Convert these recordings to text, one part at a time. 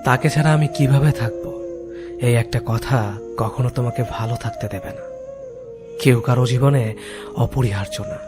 তাকে ছাড়া আমি কিভাবে থাকবো, এই একটা কথা কখনো তোমাকে ভালো থাকতে দেবে না। কেউ কারো জীবনে অপরিহার্য না,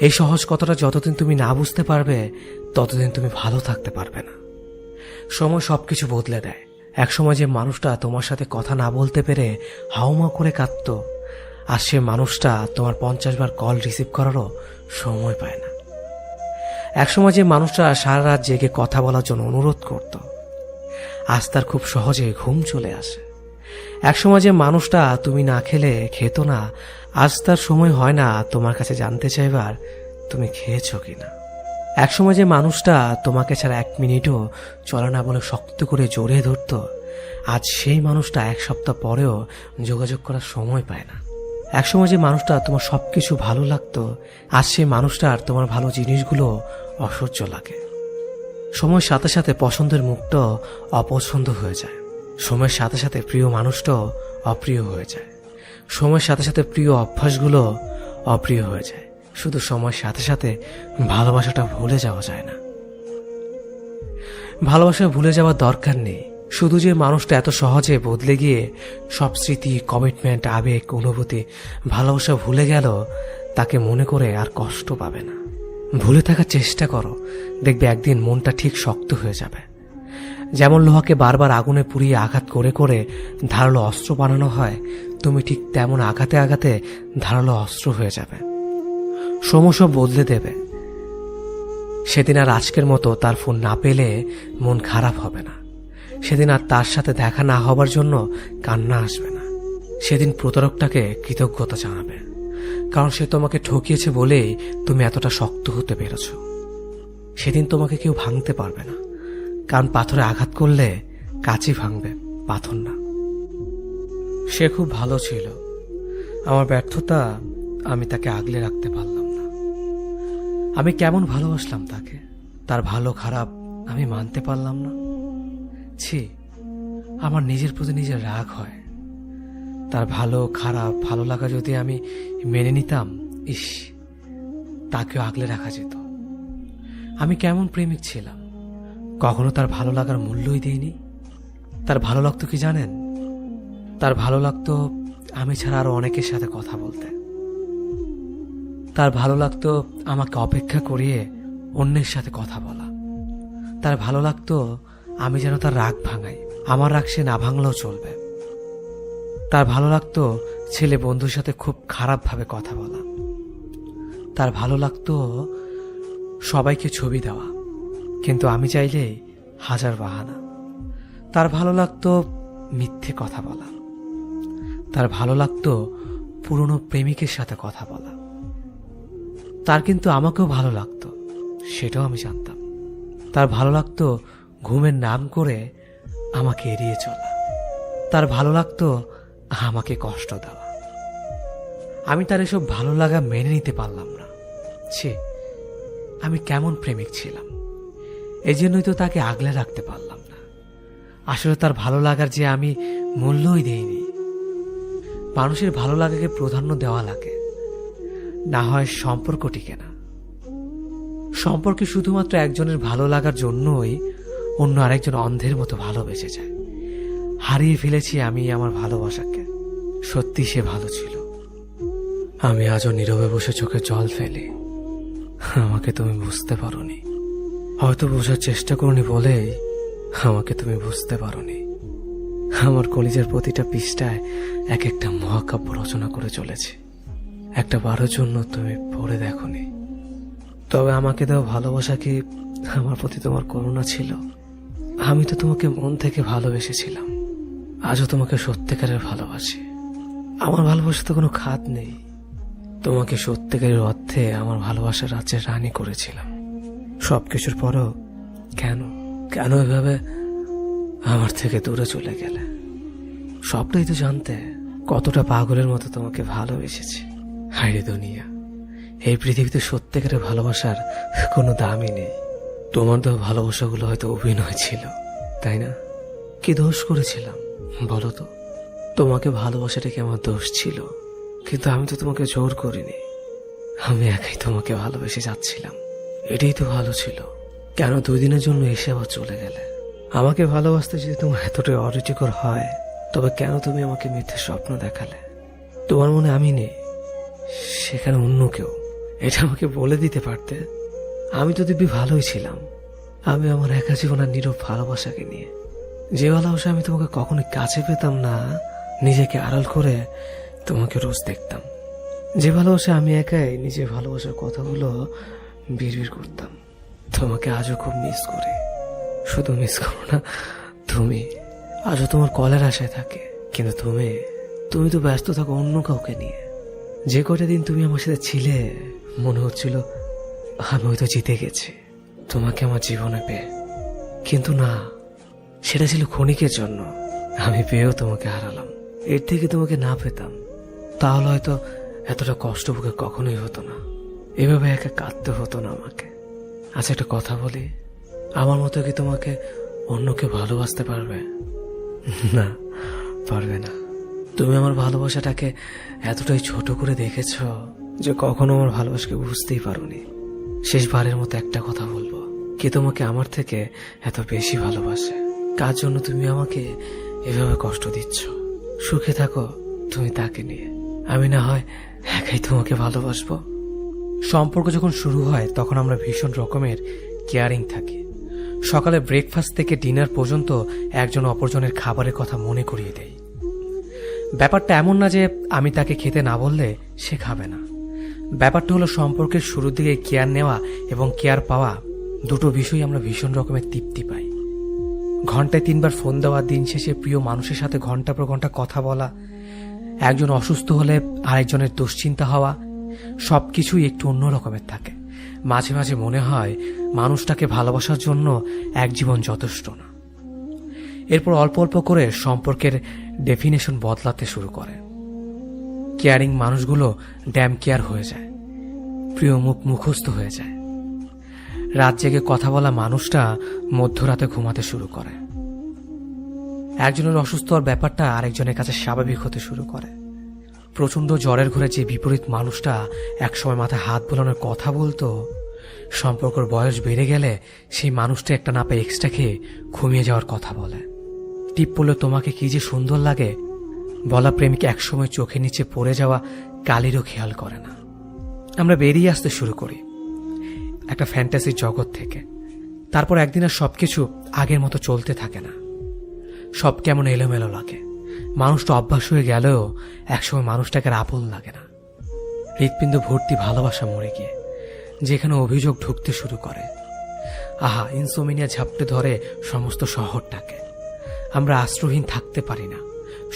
এই সহজ কথাটা যতদিন তুমি না বুঝতে পারবে ততদিন তুমি ভালো থাকতে পারবে না। সময় সবকিছু বদলে দেয়। একসময় যে মানুষটা তোমার সাথে কথা না বলতে পেরে হাউমাউ করে কাঁদতো, আর সে মানুষটা তোমার 50 বার কল রিসিভ করারও সময় পায় না। একসময় যে মানুষটা সারা রাত জেগে কথা বলার জন্য অনুরোধ করত, আজ তার খুব সহজে ঘুম চলে আসে। একসময় যে মানুষটা তুমি না খেলে খেত না, আজ তার সময় হয় না তোমার কাছে জানতে চাইবার তুমি খেয়েছো কিনা। একসময় যে মানুষটা তোমাকে ছাড়া 1 মিনিটও চলে না বলে শক্ত করে জড়িয়ে ধরত, আজ সেই মানুষটা 1 সপ্তাহ পরেও যোগাযোগ করার সময় পায় না। একসময় যে মানুষটা তোমার সবকিছু ভালো লাগতো, আজ সেই মানুষটার তোমার ভালো জিনিসগুলো অসহ্য লাগে। সময়ের সাথে সাথে পছন্দের মুখটা অপছন্দ হয়ে যায়, সময়ের সাথে সাথে প্রিয় মানুষটাও অপ্রিয় হয়ে যায়, সময়ের সাথে সাথে প্রিয় অভ্যাসগুলো অপ্রিয় হয়ে যায়। শুধু সময়ের সাথে সাথে ভালোবাসাটা ভুলে যাওয়া যায় না। ভালোবাসা ভুলে যাওয়ার দরকার নেই, শুধু যে মানুষটা এত সহজে বদলে গিয়ে সব স্মৃতি, কমিটমেন্ট, আবেগ, অনুভূতি, ভালোবাসা ভুলে গেল, তাকে মনে করে আর কষ্ট পাবে না। ভুলে থাকার চেষ্টা করো, দেখবে একদিন মনটা ঠিক শক্ত হয়ে যাবে। যেমন লোহাকে বারবার আগুনে পুড়িয়ে আঘাত করে করে ধারালো অস্ত্র বানানো হয়, তুমি ঠিক তেমন আঘাতে আঘাতে ধারালো অস্ত্র হয়ে যাবে। সময় সব বদলে দেবে। সেদিন আর আজকের মতো তার ফোন না পেলে মন খারাপ হবে না, সেদিন আর তার সাথে দেখা না হবার জন্য কান্না আসবে না। সেদিন প্রতারকটাকে কৃতজ্ঞতা জানাবে, কারণ সে তোমাকে ঠকিয়েছে বলেই তুমি এতটা শক্ত হতে পেরেছ। সেদিন তোমাকে কেউ ভাঙতে পারবে না, কারণ পাথরে আঘাত করলে কাঁচই ভাঙবে, পাথর না। সে খুব ভালো ছিল, আমার ব্যর্থতা আমি তাকে আগলে রাখতে পারলাম না। আমি কেমন ভালোবাসলাম তাকে, তার ভালো খারাপ আমি মানতে পারলাম না। ছি, আমার নিজের প্রতি নিজের রাগ হয়। তার ভালো খারাপ ভালো লাগা যদি আমি মেনে নিতাম, ইস, তাকেও আগলে রাখা যেত। আমি কেমন প্রেমিক ছিলাম, কখনো তার ভালো লাগার মূল্যই দেইনি। তার ভালো লাগতো কি জানেন? তার ভালো লাগতো আমি ছাড়া আরো অনেকের সাথে কথা বলতে। তার ভালো লাগতো আমাকে অপেক্ষা করিয়ে অন্যের সাথে কথা বলা। তার ভালো লাগতো আমি যেন তার রাগ ভাঙাই, আমার রাগ সে না ভাঙলেও চলবে। তার ভালো লাগতো ছেলে বন্ধুর সাথে খুব খারাপভাবে কথা বলা। তার ভালো লাগতো সবাইকে ছবি দেওয়া, কিন্তু আমি চাইলেই 1000 বাহানা। তার ভালো লাগতো মিথ্যে কথা বলা। তার ভালো লাগতো পুরনো প্রেমিকের সাথে কথা বলা। তার কিন্তু আমাকেও ভালো লাগতো, সেটাও আমি জানতাম। তার ভালো লাগতো ঘুমের নাম করে আমাকে এড়িয়ে চলা। তার ভালো লাগতো আমাকে কষ্ট দেওয়া। আমি তার এসব ভালো লাগা মেনে নিতে পারলাম না। ছি, আমি কেমন প্রেমিক ছিলাম। এই জন্যই তো তাকে আগলে রাখতে পারলাম না। আসলে তার ভালো লাগার যে আমি মূল্যই দেইনি। মানুষের ভালো লাগাকে প্রাধান্য দেওয়া লাগে, না হয় সম্পর্ক টিকে না। সম্পর্কে শুধুমাত্র একজনের ভালো লাগার জন্যই অন্য আরেকজন অন্ধের মতো ভালোবেসে যায়। হারিয়ে ফেলেছি আমি আমার ভালোবাসাকে। সত্যি সে ভালো ছিল। আমি আজও নীরবে বসে চোখে জল ফেলি। আমাকে তুমি বুঝতে পারোনি, হয়তো বোঝার চেষ্টা করনি বলেই আমাকে তুমি বুঝতে পারোনি। আমার কলিজার প্রতিটা পৃষ্ঠায় এক একটা মহাকাব্য রচনা করে চলেছে। একটা বারের জন্য তুমি পড়ে দেখোনি। তবে আমাকে দেওয়া ভালোবাসা কি আমার প্রতি তোমার করুণা ছিল? আমি তো তোমাকে মন থেকে ভালোবেসেছিলাম, আজও তোমাকে সত্যিকারের ভালোবাসি। আমার ভালোবাসা কোনো খাত নেই। তোমাকে সত্যিকারের অর্থে আমার ভালোবাসার রাজ্যের রানী করেছিলাম। সবকিছুর পরও কেন কেন এভাবে আমার থেকে দূরে চলে গেলে? সবটাই তো জানতে কতটা পাগলের মতো তোমাকে ভালোবেসেছি। হায়রে দুনিয়া, এই পৃথিবীতে সত্যিকারের ভালোবাসার কোনো দামই নেই। তোমার তো ভালোবাসাগুলো হয়তো অভিনয় ছিল, তাই না? কি দোষ করেছিলাম বলো তো? তোমাকে ভালোবাসাটা কি আমার দোষ ছিল? কিন্তু আমি তো তোমাকে জোর করিনি, আমি একাই তোমাকে ভালোবেসে যাচ্ছিলাম। এটাই তো ভালো ছিল। কেন 2 দিনের জন্য এসে আবার চলে গেলে? আমাকে ভালোবাসতে যদি তোমার এতটাই অরুচিকর হয়, তবে কেন তুমি আমাকে মিথ্যে স্বপ্ন দেখালে? তোমার মনে আমি নেই, সেখানে অন্য কেউ। এটা আমাকে বলে দিতে পারতে। আমি তো দিব্যি ভালোই ছিলাম। আমি আমার একা জীবন আর নীরব ভালোবাসাকে নিয়ে, যে ভালোবাসা আমি তোমাকে কখনোই কাছে পেতাম না, নিজেকে আড়াল করে তোমাকে রোজ দেখতাম। যে ভালোবাসা আমি একাই নিজের ভালোবাসার কথাগুলো বিড়বিড় করতাম। তোমাকে আজও খুব মিস করি। শুধু মিস করো না, তুমি আজও তোমার কলের আশায় থাকে। কিন্তু তুমি তো ব্যস্ত থাকো অন্য কাউকে নিয়ে। যে কয়টা দিন তুমি আমার সাথে ছিলে, মনে হচ্ছিল আমি হয়তো জিতে গেছি তোমাকে আমার জীবনে পেয়ে। কিন্তু না, সেটা ছিল ক্ষণিকের জন্য। আমি পেয়েও তোমাকে হারালাম। এর থেকে তোমাকে না পেতাম, তাহলে হয়তো এতটা কষ্ট বুকে কখনোই হতো না। এভাবে একা কাঁদতে হতো না আমাকে। আচ্ছা, একটা কথা বলি, আমার মতো কি তোমাকে অন্যকে ভালোবাসতে পারবে? না, পারবে না। তুমি আমার ভালোবাসাটাকে এতটাই ছোট করে দেখেছ যে কখনো আমার ভালোবাসাকে বুঝতেই পারোনি। শেষবারের মতো একটা কথা বলবো, কে তোমাকে আমার থেকে এত বেশি ভালোবাসে? কার জন্য তুমি আমাকে এভাবে কষ্ট দিচ্ছ? সুখে থাকো তুমি তাকে নিয়ে, আমি না হয় একাই তোমাকে ভালোবাসবো। সম্পর্ক যখন শুরু হয় তখন আমরা ভীষণ রকমের কেয়ারিং থাকি। সকালে ব্রেকফাস্ট থেকে ডিনার পর্যন্ত একজন অপরজনের খাবারের কথা মনে করিয়ে দেই। ব্যাপারটা এমন না যে আমি তাকে খেতে না বললে সে খাবে না। ব্যাপারটা হলো সম্পর্কের শুরুর দিকে কেয়ার নেওয়া এবং কেয়ার পাওয়া, দুটো বিষয় আমরা ভীষণ রকমের তৃপ্তি পাই। ঘন্টায় 3 বার ফোন দেওয়া, দিন শেষে প্রিয় মানুষের সাথে ঘন্টা পর ঘন্টা কথা বলা, একজন অসুস্থ হলে আরেকজনের দুশ্চিন্তা হওয়া, সবকিছুই একটু অন্য রকমের থাকে। মাঝে মাঝে মনে হয় মানুষটাকে ভালোবাসার জন্য এক জীবন যথেষ্ট না। এরপর অল্প অল্প করে সম্পর্কের ডেফিনেশন বদলাতে শুরু করে। কেয়ারিং মানুষগুলো ড্যাম কেয়ার হয়ে যায়, প্রিয় মুখ মুখস্থ হয়ে যায়। রাত জেগে কথা বলা মানুষটা মধ্যরাতে ঘুমাতে শুরু করে। একজনের অসুস্থ হওয়ার ব্যাপারটা আরেকজনের কাছে স্বাভাবিক হতে শুরু করে। প্রচন্ড জ্বরের ঘরে যে বিপরীত মানুষটা একসময় মাথায় হাত বোলানোর কথা বলতো, সম্পর্কের বয়স বেড়ে গেলে সেই মানুষটা একটা না পেয়ে এক্সট্রা খেয়ে ঘুমিয়ে যাওয়ার কথা বলে। টিপ পড়লে তোমাকে কি যে সুন্দর লাগে বলা প্রেমিক একসময় চোখের নিচে পড়ে যাওয়া কালিরও খেয়াল করে না। আমরা বেরিয়ে আসতে শুরু করি একটা ফ্যান্টাসির জগৎ থেকে। তারপর একদিন আর সবকিছু আগের মতো চলতে থাকে না। সব কেমন এলোমেলো লাগে। মানুষটা অভ্যাস হয়ে গেলেও একসময় মানুষটাকে আর আপন লাগে না। হৃৎপিণ্ড ভর্তি ভালোবাসা মরে গিয়ে যেখানে অভিযোগ ঢুকতে শুরু করে। আহা, ইনসোমিনিয়া ঝাপটে ধরে সমস্ত শহরটাকে। আমরা আশ্রয়হীন থাকতে পারি না।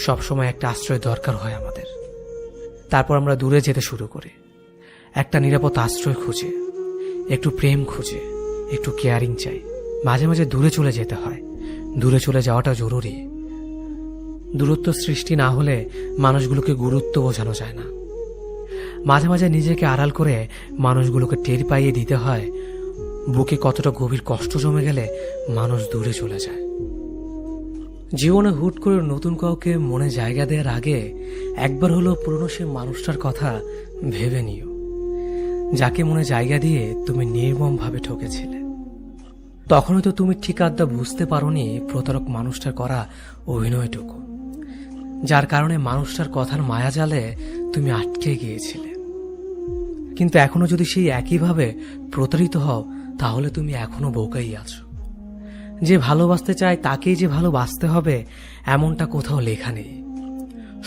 সবসময় একটা আশ্রয় দরকার হয় আমাদের। তারপর আমরা দূরে যেতে শুরু করি, একটা নিরাপদ আশ্রয় খুঁজে, একটু প্রেম খুঁজে, একটু কেয়ারিং চাই। মাঝে মাঝে দূরে চলে যেতে হয়। দূরে চলে যাওয়াটা জরুরি। দূরত্ব সৃষ্টি না হলে মানুষগুলোকে গুরুত্ব বোঝানো যায় না। মাঝে মাঝে নিজেকে আড়াল করে মানুষগুলোকে টের পাইয়ে দিতে হয় বুকে কতটা গভীর কষ্ট জমে গেলে মানুষ দূরে চলে যায়। জীবনে হুট করে নতুন কাউকে মনে জায়গা দেওয়ার আগে একবার হলো পুরনো সে মানুষটার কথা ভেবে নিও, যাকে মনে জায়গা দিয়ে তুমি নির্মমভাবে ঠকেছিলে। তখনই তো তুমি ঠিক আড্ডা বুঝতে পারোনি প্রতারক মানুষটার করা অভিনয়টুকু, যার কারণে মানুষটার কথার মায়াজালে তুমি আটকে গিয়েছিলে। কিন্তু এখনো যদি সেই একইভাবে প্রতারিত হও, তাহলে তুমি এখনো বোকাই আছো। যে ভালোবাসতে চায় তাকেই যে ভালোবাসতে হবে এমনটা কোথাও লেখা নেই।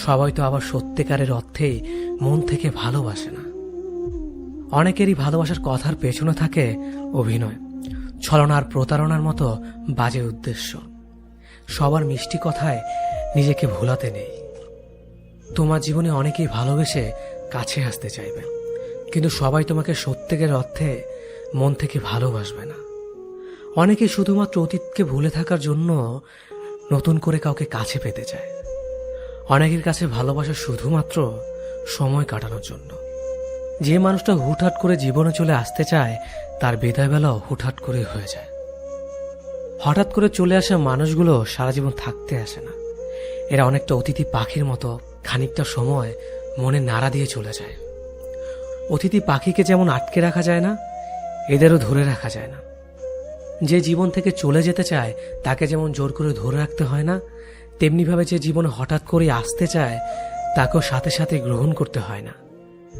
সবাই তো আবার সত্যিকারের অর্থেই মন থেকে ভালোবাসে না। অনেকেরই ভালোবাসার কথার পেছনে থাকে অভিনয়, ছলনার, প্রতারণার মতো বাজে উদ্দেশ্য। সবার মিষ্টি কথায় নিজেকে ভোলাতে নেই। তোমার জীবনে অনেকেই ভালোবেসে কাছে আসতে চাইবে, কিন্তু সবাই তোমাকে সত্যিকারের অর্থে মন থেকে ভালোবাসবে না। অনেকে শুধুমাত্র অতীতকে ভুলে থাকার জন্য নতুন করে কাউকে কাছে পেতে চায়। অনেকের কাছে ভালোবাসা শুধুমাত্র সময় কাটানোর জন্য। যে মানুষটা হুটহাট করে জীবনে চলে আসতে চায় তার বিদায় বেলাও হুটহাট করে হয়ে যায়। হঠাৎ করে চলে আসা মানুষগুলো সারা জীবন থাকতে আসে না। এরা অনেকটা অতিথি পাখির মতো, খানিকটা সময় মনে নাড়া দিয়ে চলে যায়। অতিথি পাখিকে যেমন আটকে রাখা যায় না, এদেরও ধরে রাখা যায় না। যে জীবন থেকে চলে যেতে চায় তাকে যেমন জোর করে ধরে রাখতে হয় না, তেমনিভাবে যে জীবনে হঠাৎ করে আসতে চায় তাকেও সাথে সাথে গ্রহণ করতে হয় না।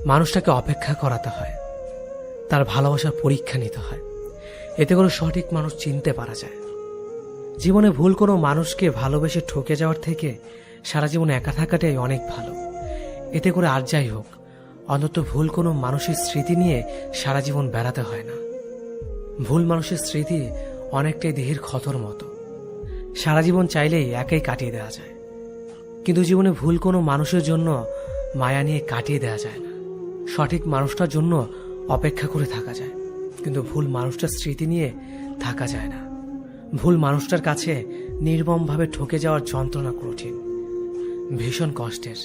মানুষটাকে অপেক্ষা করাতে হয়, তার ভালোবাসার পরীক্ষা নিতে হয়, এতে করে সঠিক মানুষ চিনতে পারা যায়। জীবনে ভুল কোনো মানুষকে ভালোবেসে ঠকে যাওয়ার থেকে সারা জীবন একা থাকাটাই অনেক ভালো। এতে করে আর যাই হোক, অন্তত ভুল কোনো মানুষের স্মৃতি নিয়ে সারা জীবন বেড়াতে হয় না। ভুল মানুষের স্মৃতি অনেকটাই দেহের ক্ষতর মতো, সারা জীবন চাইলেই একাই কাটিয়ে দেওয়া যায়। কিন্তু জীবনে ভুল কোনো মানুষের জন্য মায়া নিয়ে কাটিয়ে দেওয়া যায় না। সঠিক মানুষটার জন্য অপেক্ষা করে থাকা যায়, কিন্তু ভুল মানুষটার স্মৃতি নিয়ে থাকা যায় না। ভুল মানুষটার কাছে নির্মমভাবে ঠকে যাওয়ার যন্ত্রণা কঠিন, ভীষণ কষ্টের।